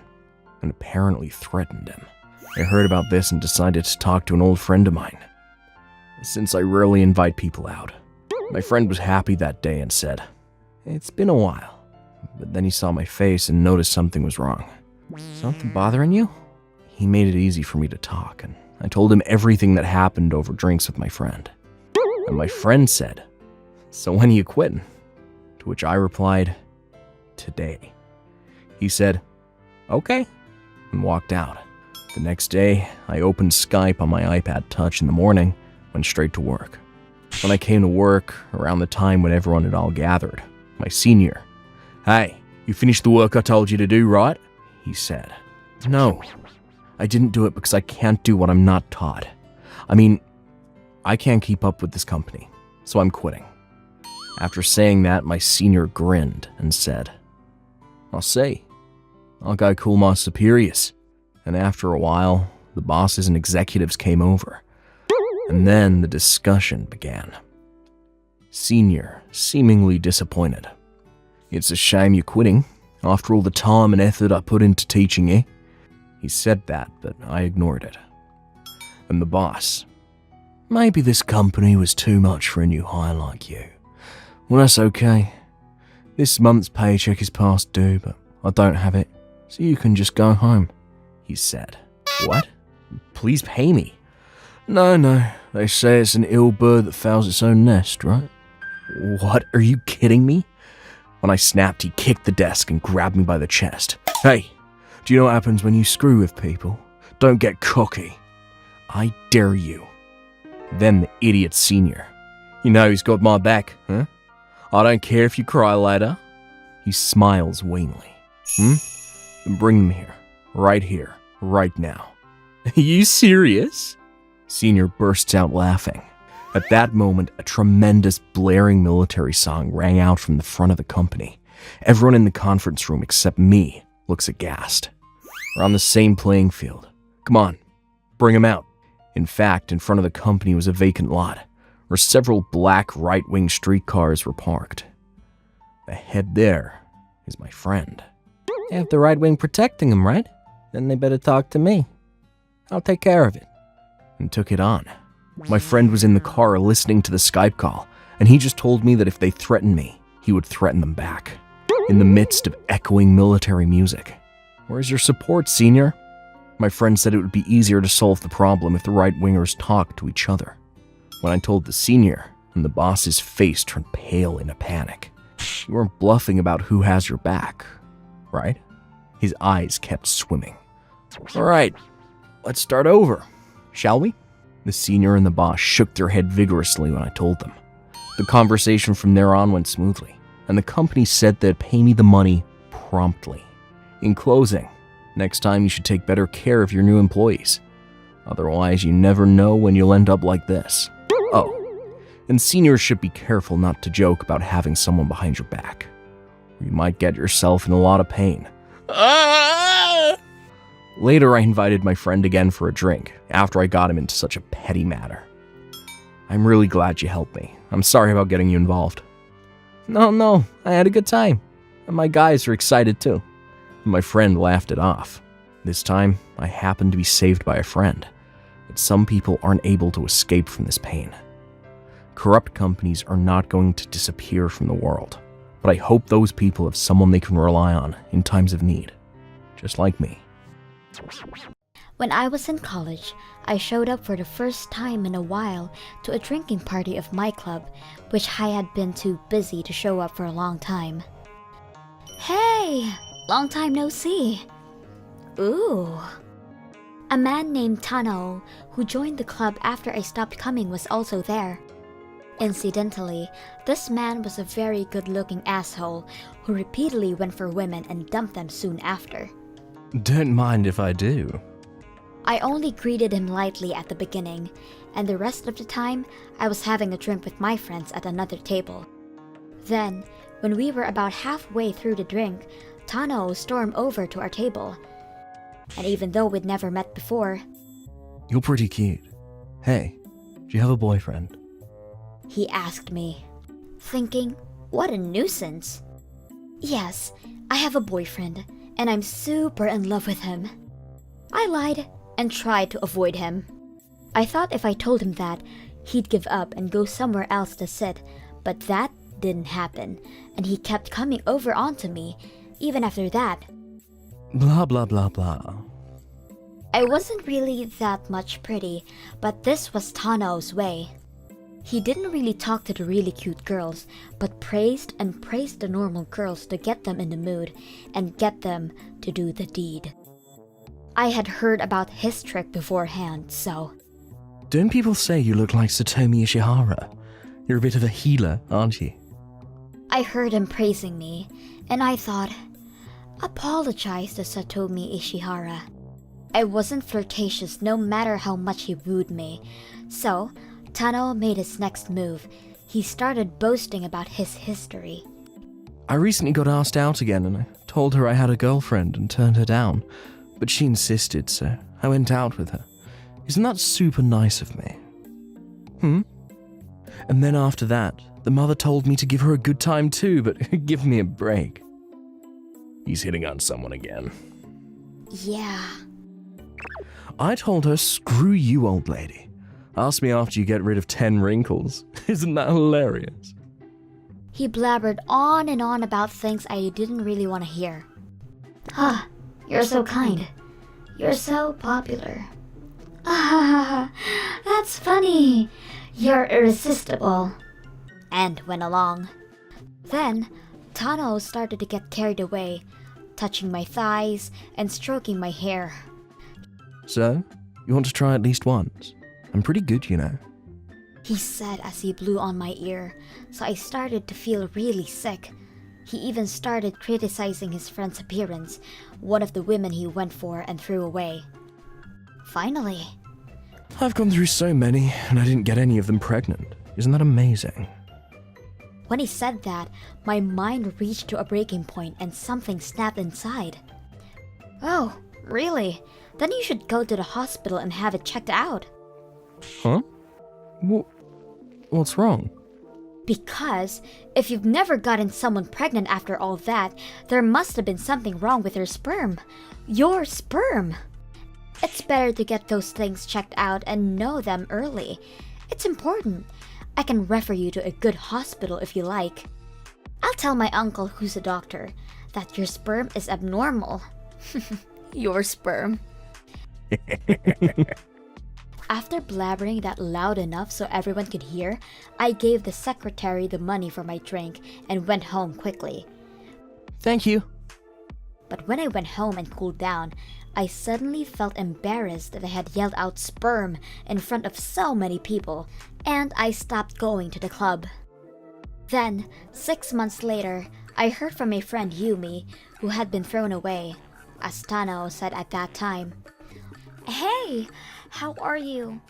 and apparently threatened him. I heard about this and decided to talk to an old friend of mine. Since I rarely invite people out, my friend was happy that day and said, "It's been a while." But then he saw my face and noticed something was wrong. "Something bothering you?" He made it easy for me to talk, and I told him everything that happened over drinks with my friend. And my friend said, "So when are you quitting?" To which I replied, "Today." He said, "Okay," and walked out. The next day, I opened Skype on my iPad Touch in the morning, went straight to work. When I came to work, around the time when everyone had all gathered, my senior, "Hey, you finished the work I told you to do, right?" he said. No, I didn't do it because I can't do what I'm not taught. I mean, I can't keep up with this company, so I'm quitting. After saying that, my senior grinned and said, "I'll see. I'll go call my superiors. And after a while, the bosses and executives came over. And then the discussion began. Senior, seemingly disappointed. It's a shame you're quitting, after all the time and effort I put into teaching you. He said that, but I ignored it. And the boss. Maybe this company was too much for a new hire like you. Well, that's okay. This month's paycheck is past due, but I don't have it, so you can just go home, he said. What? Please pay me. No, they say it's an ill bird that fouls its own nest, right? What, are you kidding me? When I snapped, he kicked the desk and grabbed me by the chest. Hey, do you know what happens when you screw with people? Don't get cocky. I dare you. Then the idiot senior. You know he's got my back, huh? I don't care if you cry later. He smiles wanly. Then bring them here, right now. Are you serious? Senior bursts out laughing. At that moment, a tremendous blaring military song rang out from the front of the company. Everyone in the conference room except me looks aghast. We're on the same playing field. Come on, bring him out. In fact, in front of the company was a vacant lot, where several black right-wing streetcars were parked. The head there is my friend. They have the right wing protecting him, right? Then they better talk to me. I'll take care of it. And took it on. My friend was in the car listening to the Skype call, and he just told me that if they threatened me, he would threaten them back. In the midst of echoing military music. Where's your support, senior? My friend said it would be easier to solve the problem if the right-wingers talked to each other. When I told the senior, and the boss's face turned pale in a panic. You weren't bluffing about who has your back, right? His eyes kept swimming. All right, let's start over, shall we? The senior and the boss shook their head vigorously when I told them. The conversation from there on went smoothly, and the company said they'd pay me the money promptly. In closing, next time you should take better care of your new employees. Otherwise, you never know when you'll end up like this. Oh, and seniors should be careful not to joke about having someone behind your back, or you might get yourself in a lot of pain. Later, I invited my friend again for a drink, after I got him into such a petty matter. I'm really glad you helped me. I'm sorry about getting you involved. No, I had a good time. And my guys are excited too. And my friend laughed it off. This time, I happened to be saved by a friend. But some people aren't able to escape from this pain. Corrupt companies are not going to disappear from the world. But I hope those people have someone they can rely on in times of need. Just like me. When I was in college, I showed up for the first time in a while to a drinking party of my club, which I had been too busy to show up for a long time. Hey! Long time no see. Ooh. A man named Tano, who joined the club after I stopped coming, was also there. Incidentally, this man was a very good-looking asshole who repeatedly went for women and dumped them soon after. Don't mind if I do. I only greeted him lightly at the beginning, and the rest of the time, I was having a drink with my friends at another table. Then, when we were about halfway through the drink, Tano stormed over to our table. And even though we'd never met before... You're pretty cute. Hey, do you have a boyfriend? He asked me, thinking, what a nuisance. Yes, I have a boyfriend, and I'm super in love with him. I lied and tried to avoid him. I thought if I told him that, he'd give up and go somewhere else to sit, but that didn't happen, and he kept coming over onto me, even after that. Blah blah blah blah. I wasn't really that much pretty, but this was Tano's way. He didn't really talk to the really cute girls, but praised and praised the normal girls to get them in the mood and get them to do the deed. I had heard about his trick beforehand, so... Don't people say you look like Satomi Ishihara? You're a bit of a healer, aren't you? I heard him praising me, and I thought, apologize to Satomi Ishihara. I wasn't flirtatious no matter how much he wooed me, so Tano made his next move. He started boasting about his history. I recently got asked out again and I Told her I had a girlfriend and turned her down, but she insisted, so I went out with her. Isn't that super nice of me? And then after that, the mother told me to give her a good time too, but give me a break. He's hitting on someone again. Yeah. I told her, screw you, old lady. Ask me after you get rid of 10 wrinkles. Isn't that hilarious? He blabbered on and on about things I didn't really want to hear. Ah, you're so kind. You're so popular. Ah, that's funny. You're irresistible. And went along. Then, Tano started to get carried away, touching my thighs and stroking my hair. So, you want to try at least once? I'm pretty good, you know. He said as he blew on my ear, so I started to feel really sick. He even started criticizing his friend's appearance, one of the women he went for and threw away. Finally. I've gone through so many, and I didn't get any of them pregnant. Isn't that amazing? When he said that, my mind reached to a breaking point and something snapped inside. Oh, really? Then you should go to the hospital and have it checked out. Huh? What's wrong? Because if you've never gotten someone pregnant after all that, there must have been something wrong with your sperm. Your sperm! It's better to get those things checked out and know them early. It's important. I can refer you to a good hospital if you like. I'll tell my uncle, who's a doctor, that your sperm is abnormal. Your sperm. After blabbering that loud enough so everyone could hear, I gave the secretary the money for my drink and went home quickly. Thank you. But when I went home and cooled down, I suddenly felt embarrassed that I had yelled out sperm in front of so many people, and I stopped going to the club. Then, 6 months later, I heard from a friend Yumi, who had been thrown away, as Tano said at that time. Hey, how are you?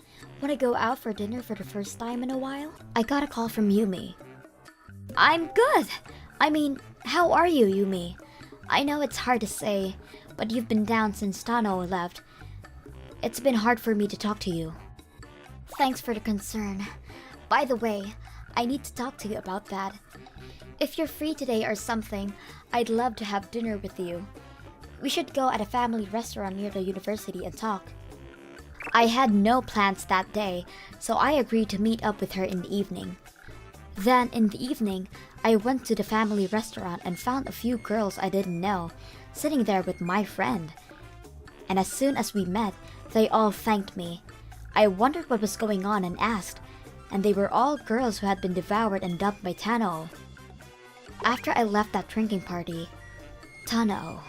Want to go out for dinner for the first time in a while? I got a call from Yumi. I'm good. I mean, how are you, Yumi? I know it's hard to say, but you've been down since Tano left. It's been hard for me to talk to you. Thanks for the concern. By the way, I need to talk to you about that. If you're free today or something, I'd love to have dinner with you. We should go at a family restaurant near the university and talk. I had no plans that day, so I agreed to meet up with her in the evening. Then, in the evening, I went to the family restaurant and found a few girls I didn't know, sitting there with my friend. And as soon as we met, they all thanked me. I wondered what was going on and asked, and they were all girls who had been devoured and dumped by Tano. After I left that drinking party, Tano...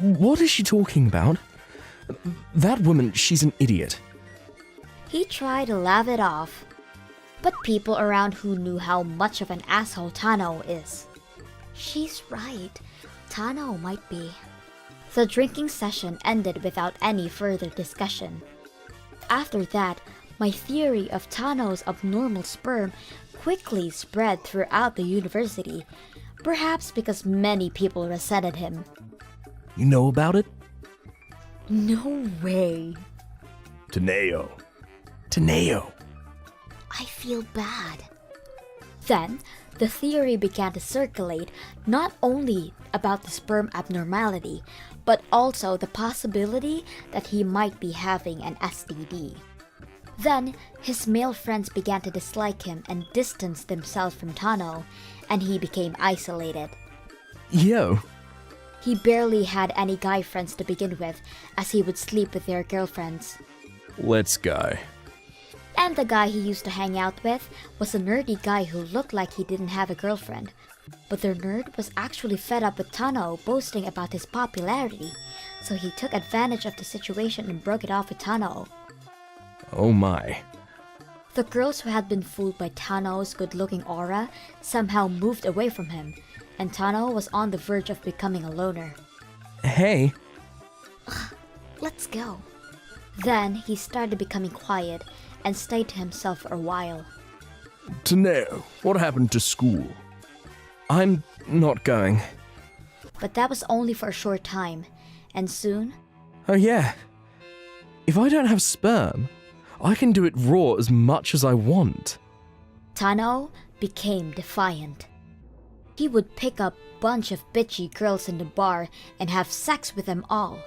What is she talking about? That woman, she's an idiot. He tried to laugh it off, but people around who knew how much of an asshole Tano is. She's right, Tano might be. The drinking session ended without any further discussion. After that, my theory of Tano's abnormal sperm quickly spread throughout the university, perhaps because many people resented him. You know about it? No way. Taneo. I feel bad. Then, the theory began to circulate not only about the sperm abnormality, but also the possibility that he might be having an STD. Then, his male friends began to dislike him and distance themselves from Tano, and he became isolated. Yo. He barely had any guy friends to begin with, as he would sleep with their girlfriends. Let's go. And the guy he used to hang out with was a nerdy guy who looked like he didn't have a girlfriend. But the nerd was actually fed up with Tano boasting about his popularity, so he took advantage of the situation and broke it off with Tano. Oh my. The girls who had been fooled by Tano's good-looking aura somehow moved away from him, and Tano was on the verge of becoming a loner. Hey. Let's go. Then he started becoming quiet and stayed to himself for a while. Taneo, what happened to school? I'm not going. But that was only for a short time, and soon, Oh yeah. If I don't have sperm, I can do it raw as much as I want. Tanao became defiant. He would pick up a bunch of bitchy girls in the bar and have sex with them all.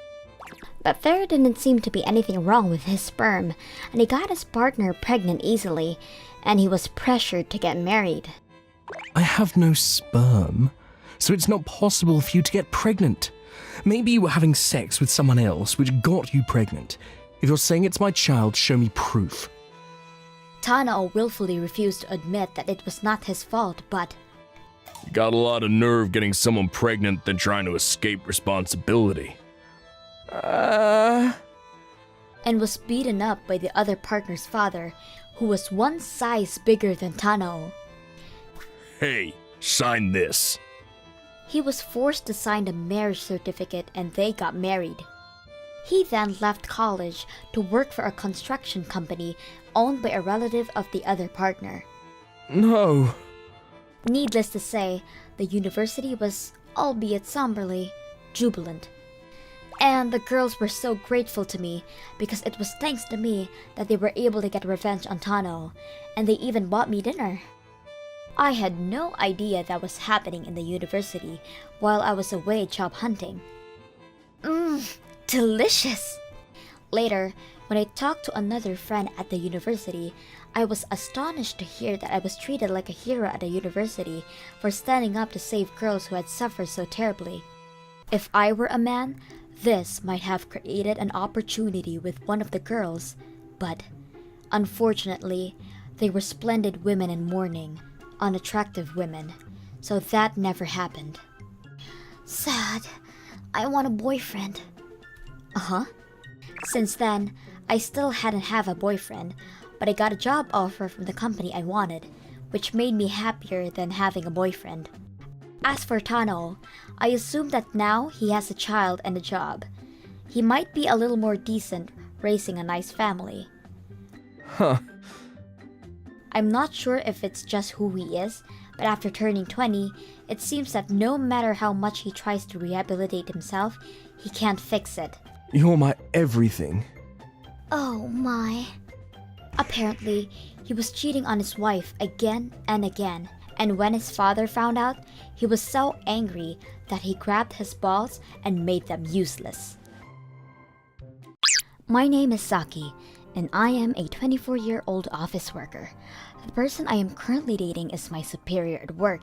But there didn't seem to be anything wrong with his sperm, and he got his partner pregnant easily, and he was pressured to get married. I have no sperm, so it's not possible for you to get pregnant. Maybe you were having sex with someone else which got you pregnant. If you're saying it's my child, show me proof. Tanao willfully refused to admit that it was not his fault, but You got a lot of nerve getting someone pregnant than trying to escape responsibility. and was beaten up by the other partner's father, who was one size bigger than Tanao. Hey, sign this. He was forced to sign the marriage certificate and they got married. He then left college to work for a construction company owned by a relative of the other partner. No. Needless to say, the university was, albeit somberly, jubilant. And the girls were so grateful to me because it was thanks to me that they were able to get revenge on Tano, and they even bought me dinner. I had no idea that was happening in the university while I was away job hunting. Delicious! Later, when I talked to another friend at the university, I was astonished to hear that I was treated like a hero at the university for standing up to save girls who had suffered so terribly. If I were a man, this might have created an opportunity with one of the girls, but unfortunately, they were splendid women in mourning, unattractive women, so that never happened. Sad. I want a boyfriend. Uh-huh. Since then, I still hadn't have a boyfriend, but I got a job offer from the company I wanted, which made me happier than having a boyfriend. As for Tano, I assume that now he has a child and a job. He might be a little more decent, raising a nice family. Huh. I'm not sure if it's just who he is, but after turning 20, it seems that no matter how much he tries to rehabilitate himself, he can't fix it. You're my everything. Oh my. Apparently, he was cheating on his wife again and again, and when his father found out, he was so angry that he grabbed his balls and made them useless. My name is Saki, and I am a 24-year-old office worker. The person I am currently dating is my superior at work,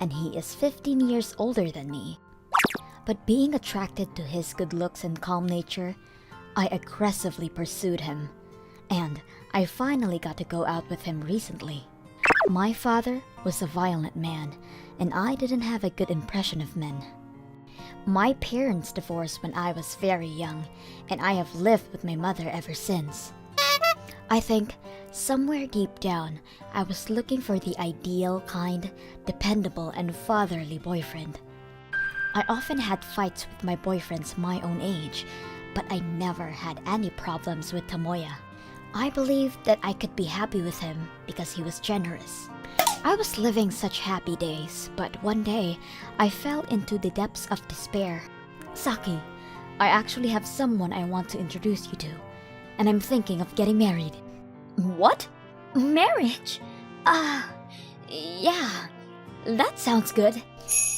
and he is 15 years older than me. But being attracted to his good looks and calm nature, I aggressively pursued him, and I finally got to go out with him recently. My father was a violent man, and I didn't have a good impression of men. My parents divorced when I was very young, and I have lived with my mother ever since. I think, somewhere deep down, I was looking for the ideal, kind, dependable, and fatherly boyfriend. I often had fights with my boyfriends my own age, but I never had any problems with Tomoya. I believed that I could be happy with him because he was generous. I was living such happy days, but one day, I fell into the depths of despair. Saki, I actually have someone I want to introduce you to, and I'm thinking of getting married. What? Marriage? Yeah, that sounds good.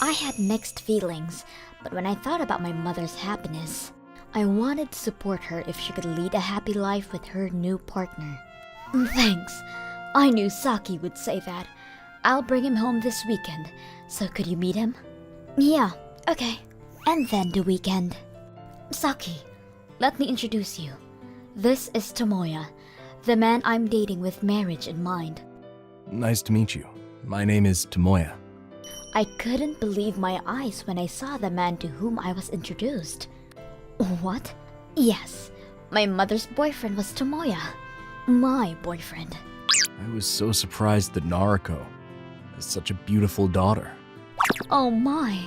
I had mixed feelings, but when I thought about my mother's happiness, I wanted to support her if she could lead a happy life with her new partner. Thanks. I knew Saki would say that. I'll bring him home this weekend, so could you meet him? Yeah, okay. And then the weekend. Saki, let me introduce you. This is Tomoya, the man I'm dating with marriage in mind. Nice to meet you. My name is Tomoya. I couldn't believe my eyes when I saw the man to whom I was introduced. What? Yes, my mother's boyfriend was Tomoya. My boyfriend. I was so surprised that Naruko has such a beautiful daughter. Oh my,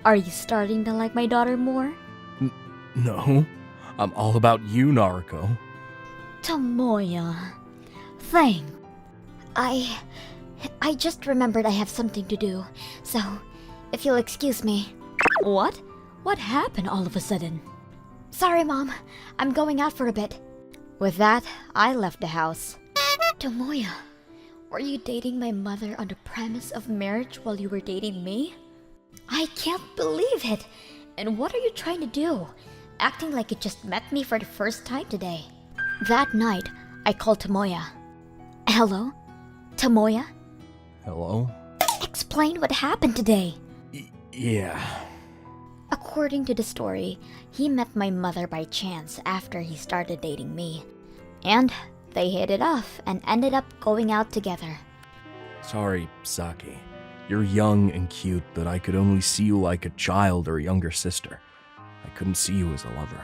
are you starting to like my daughter more? No, I'm all about you, Naruko. Tomoya. Thanks. I just remembered I have something to do, so if you'll excuse me. What? What happened all of a sudden? Sorry, Mom. I'm going out for a bit. With that, I left the house. Tomoya, were you dating my mother on the premise of marriage while you were dating me? I can't believe it! And what are you trying to do? Acting like you just met me for the first time today. That night, I called Tomoya. Hello? Tomoya? Hello? Explain what happened today. Yeah. According to the story, he met my mother by chance after he started dating me. And they hit it off and ended up going out together. Sorry, Saki. You're young and cute, but I could only see you like a child or a younger sister. I couldn't see you as a lover.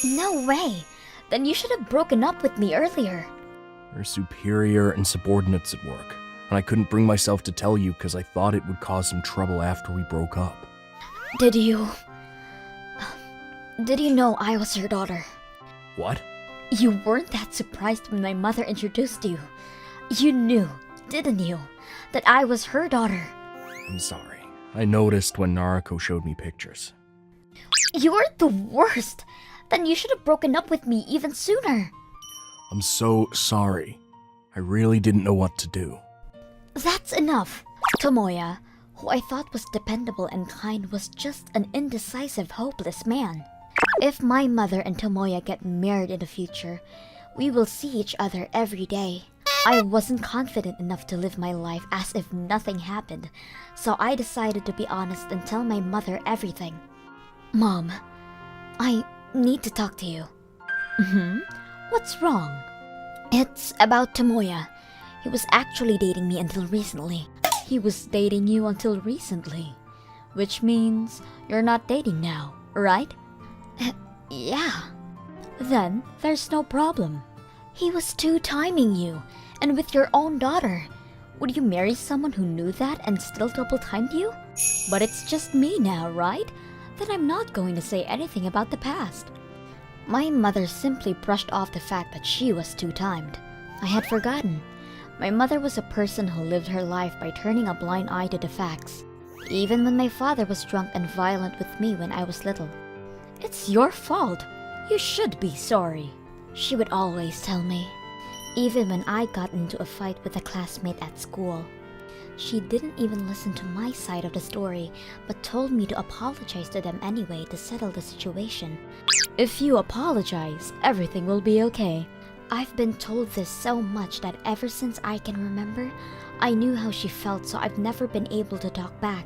No way! Then you should have broken up with me earlier. You're superior and subordinates at work, and I couldn't bring myself to tell you because I thought it would cause some trouble after we broke up. Did you know I was your daughter? What? You weren't that surprised when my mother introduced you. You knew, didn't you, that I was her daughter? I'm sorry. I noticed when Naruko showed me pictures. You're the worst! Then you should have broken up with me even sooner. I'm so sorry. I really didn't know what to do. That's enough. Tomoya, who I thought was dependable and kind, was just an indecisive, hopeless man. If my mother and Tomoya get married in the future, we will see each other every day. I wasn't confident enough to live my life as if nothing happened, so I decided to be honest and tell my mother everything. Mom, I need to talk to you. What's wrong? It's about Tomoya. He was actually dating me until recently. He was dating you until recently. Which means you're not dating now, right? Yeah. Then there's no problem. He was two-timing you, and with your own daughter. Would you marry someone who knew that and still double-timed you? But it's just me now, right? Then I'm not going to say anything about the past. My mother simply brushed off the fact that she was two-timed. I had forgotten. My mother was a person who lived her life by turning a blind eye to the facts, even when my father was drunk and violent with me when I was little. It's your fault. You should be sorry, she would always tell me, even when I got into a fight with a classmate at school. She didn't even listen to my side of the story, but told me to apologize to them anyway to settle the situation. If you apologize, everything will be okay. I've been told this so much that ever since I can remember, I knew how she felt, so I've never been able to talk back.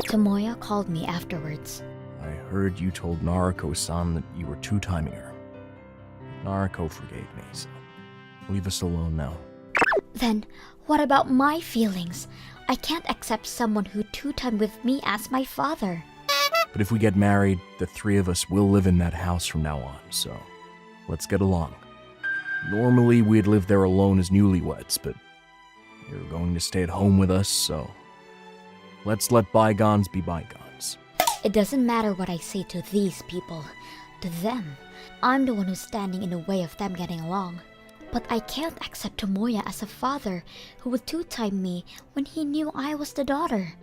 Tomoya called me afterwards. I heard you told Naruko-san that you were two-timing her. Naruko forgave me, so leave us alone now. Then, what about my feelings? I can't accept someone who two-timed with me as my father. But if we get married, the three of us will live in that house from now on, so let's get along. Normally, we'd live there alone as newlyweds, but you're going to stay at home with us, so let's let bygones be bygones. It doesn't matter what I say to these people. To them, I'm the one who's standing in the way of them getting along. But I can't accept Tomoya as a father who would two-time me when he knew I was the daughter.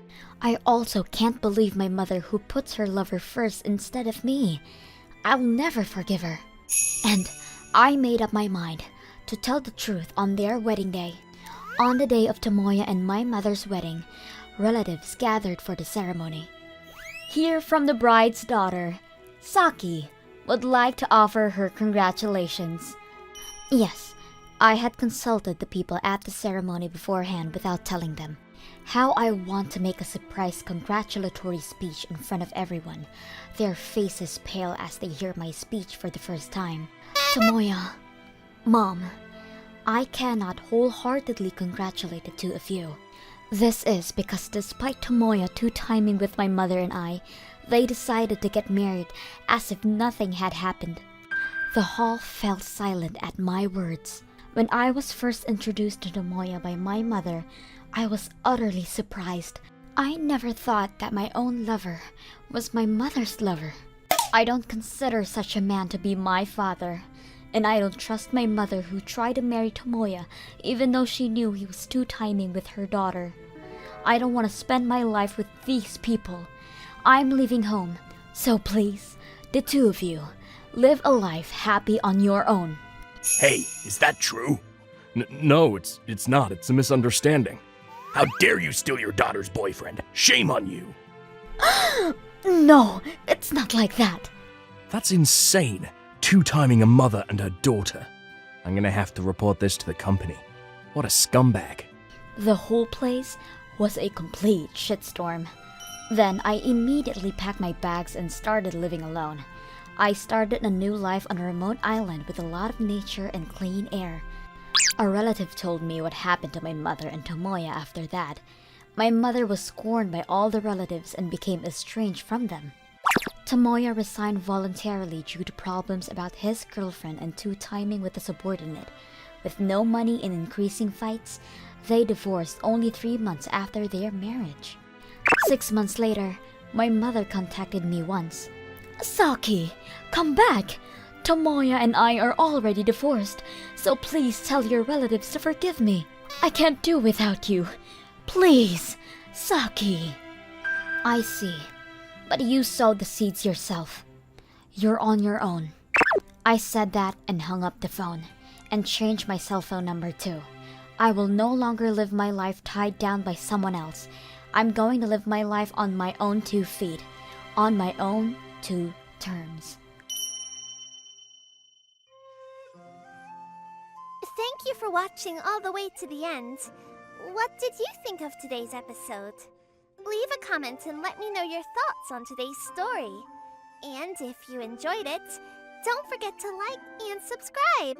I also can't believe my mother who puts her lover first instead of me. I'll never forgive her. And I made up my mind to tell the truth on their wedding day. On the day of Tomoya and my mother's wedding, relatives gathered for the ceremony. Hear from the bride's daughter, Saki would like to offer her congratulations. Yes, I had consulted the people at the ceremony beforehand without telling them. How I want to make a surprise congratulatory speech in front of everyone, their faces pale as they hear my speech for the first time. Tomoya, Mom, I cannot wholeheartedly congratulate the two of you. This is because despite Tomoya two-timing with my mother and I, they decided to get married as if nothing had happened. The hall fell silent at my words. When I was first introduced to Tomoya by my mother, I was utterly surprised. I never thought that my own lover was my mother's lover. I don't consider such a man to be my father, and I don't trust my mother who tried to marry Tomoya even though she knew he was two-timing with her daughter. I don't want to spend my life with these people. I'm leaving home, so please, the two of you, live a life happy on your own. Hey, is that true? No, it's not. It's a misunderstanding. How dare you steal your daughter's boyfriend? Shame on you! No, it's not like that. That's insane. Two-timing a mother and her daughter. I'm gonna have to report this to the company. What a scumbag. The whole place was a complete shitstorm. Then I immediately packed my bags and started living alone. I started a new life on a remote island with a lot of nature and clean air. A relative told me what happened to my mother and Tomoya after that. My mother was scorned by all the relatives and became estranged from them. Tomoya resigned voluntarily due to problems about his girlfriend and two-timing with a subordinate. With no money and increasing fights, they divorced only 3 months after their marriage. 6 months later, my mother contacted me once. "Saki, come back! Tomoya and I are already divorced, so please tell your relatives to forgive me. I can't do without you. Please, Saki." I see. But you sowed the seeds yourself. You're on your own. I said that and hung up the phone, and changed my cell phone number too. I will no longer live my life tied down by someone else. I'm going to live my life on my own 2 feet, on my own 2 terms. Thank you for watching all the way to the end. What did you think of today's episode? Leave a comment and let me know your thoughts on today's story. And if you enjoyed it, don't forget to like and subscribe.